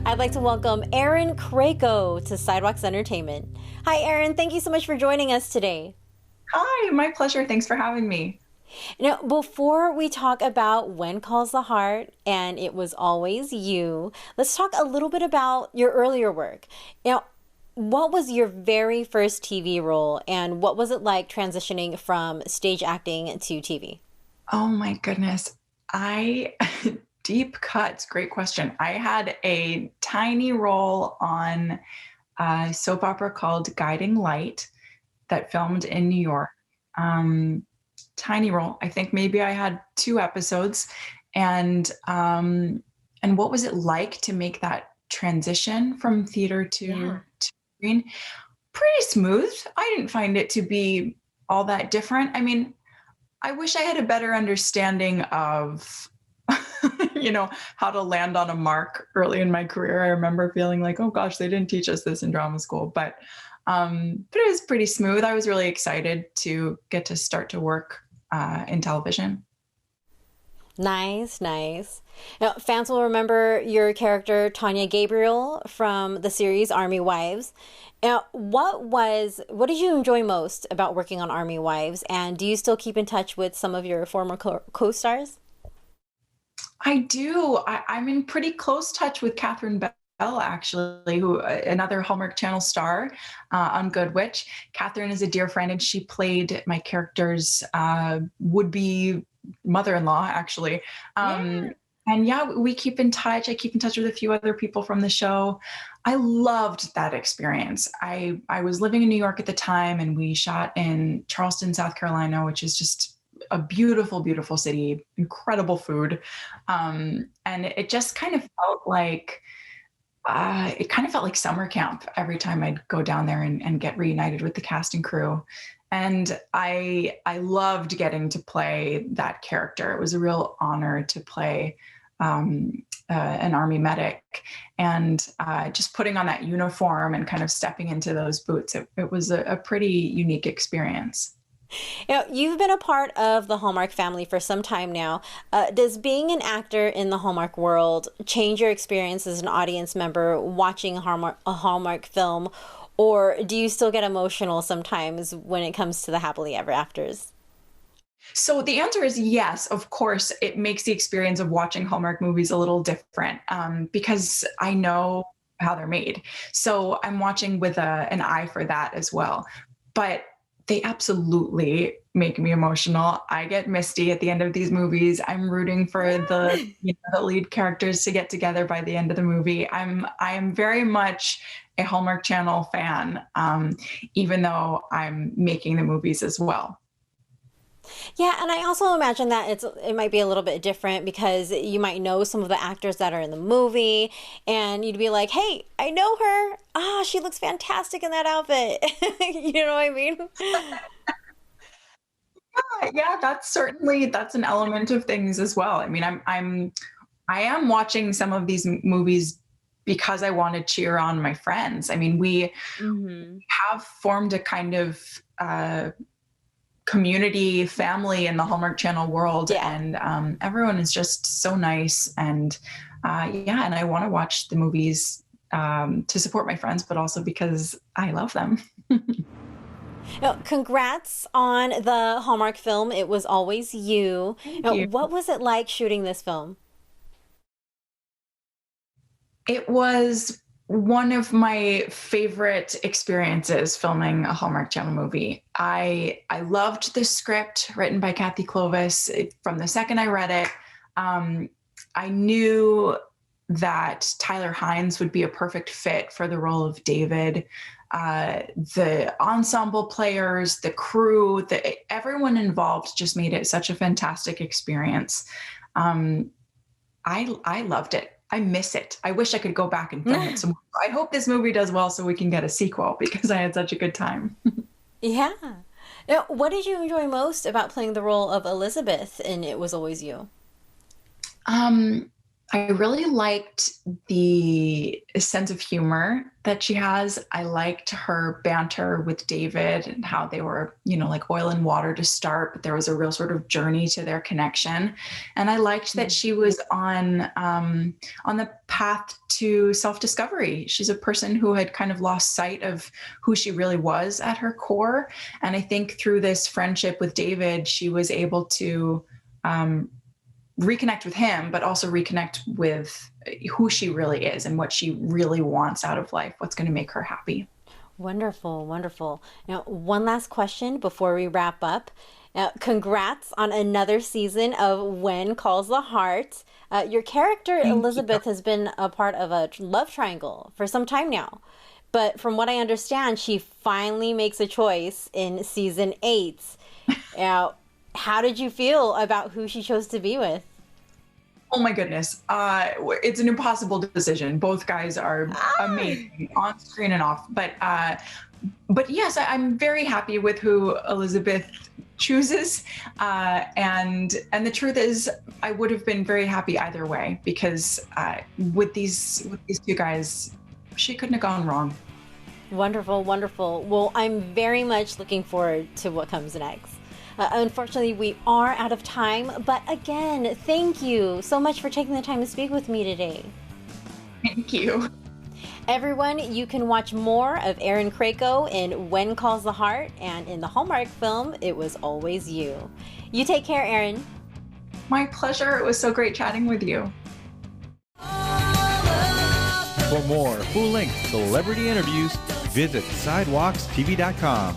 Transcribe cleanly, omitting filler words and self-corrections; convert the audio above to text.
I'd like to welcome Erin Krakow to Sidewalks Entertainment. Hi, Erin. Thank you so much for joining us today. Hi, my pleasure. Thanks for having me. Now, before we talk about When Calls the Heart and It Was Always You, let's talk a little bit about your earlier work. Now, what was your very first TV role, and what was it like transitioning from stage acting to TV? Oh my goodness. I deep cuts. Great question. I had a tiny role on a soap opera called Guiding Light that filmed in New York. Um, Tiny role. I think maybe I had two episodes, and what was it like to make that transition from theater Yeah. to screen? Pretty smooth. I didn't find it to be all that different. I mean, I wish I had a better understanding of, how to land on a mark early in my career. I remember feeling like, oh gosh, they didn't teach us this in drama school. But it was pretty smooth. I was really excited to get to start to work in television. Nice, nice. Now, fans will remember your character Tanya Gabriel from the series Army Wives. Now, what did you enjoy most about working on Army Wives, and do you still keep in touch with some of your former co-stars? I do. I'm in pretty close touch with Catherine Bell, actually, who another Hallmark Channel star on Good Witch. Catherine is a dear friend, and she played my character's would-be mother-in-law, actually. Yeah. And yeah, we keep in touch. I keep in touch with a few other people from the show. I loved that experience. I was living in New York at the time, and we shot in Charleston, South Carolina, which is just a beautiful, beautiful city, incredible food. And it just kind of felt like summer camp every time I'd go down there and get reunited with the cast and crew. And I loved getting to play that character. It was a real honor to play an army medic, and just putting on that uniform and kind of stepping into those boots. It was a pretty unique experience. You've been a part of the Hallmark family for some time now. Does being an actor in the Hallmark world change your experience as an audience member watching a Hallmark film, or do you still get emotional sometimes when it comes to the happily ever afters? So the answer is yes. Of course, it makes the experience of watching Hallmark movies a little different, because I know how they're made. So I'm watching with an eye for that as well. But they absolutely make me emotional. I get misty at the end of these movies. I'm rooting for the lead characters to get together by the end of the movie. I am very much a Hallmark Channel fan, even though I'm making the movies as well. Yeah, and I also imagine that it might be a little bit different because you might know some of the actors that are in the movie, and you'd be like, "Hey, I know her. Ah, she looks fantastic in that outfit." You know what I mean? Yeah, that's an element of things as well. I mean, I am watching some of these movies because I want to cheer on my friends. I mean, we Hmm. have formed a kind of community family in the Hallmark Channel world, Yeah. and everyone is just so nice. And yeah, and I want to watch the movies to support my friends, but also because I love them. Now, congrats on the Hallmark film. It was always you. Thank Now, you. what was it like shooting this film? It was one of my favorite experiences filming a Hallmark Channel movie. I loved the script written by Kathy Clovis. From the second I read it, um, I knew that Tyler Hines would be a perfect fit for the role of David. The ensemble players, the crew, everyone involved just made it such a fantastic experience. Um, I loved it. I miss it. I wish I could go back and film it some more. I hope this movie does well so we can get a sequel because I had such a good time. Yeah. Now, what did you enjoy most about playing the role of Elizabeth in It Was Always You? Um, I really liked the sense of humor that she has. I liked her banter with David and how they were, like oil and water to start, but there was a real sort of journey to their connection. And I liked that she was on the path to self-discovery. She's a person who had kind of lost sight of who she really was at her core. And I think through this friendship with David, she was able to reconnect with him, but also reconnect with who she really is and what she really wants out of life, what's going to make her happy. Wonderful, wonderful. Now, one last question before we wrap up. Congrats on another season of When Calls the Heart. Your character, Elizabeth, has been a part of a love triangle for some time now. But from what I understand, she finally makes a choice in season 8. Now, how did you feel about who she chose to be with? Oh my goodness. It's an impossible decision. Both guys are amazing on screen and off. But yes, I'm very happy with who Elizabeth chooses. And the truth is, I would have been very happy either way, because with these two guys, she couldn't have gone wrong. Wonderful, wonderful. Well, I'm very much looking forward to what comes next. Unfortunately, we are out of time, but again, thank you so much for taking the time to speak with me today. Thank you. Everyone, you can watch more of Erin Krakow in When Calls the Heart and in the Hallmark film, It Was Always You. You take care, Erin. My pleasure. It was so great chatting with you. For more full-length celebrity interviews, visit sidewalkstv.com.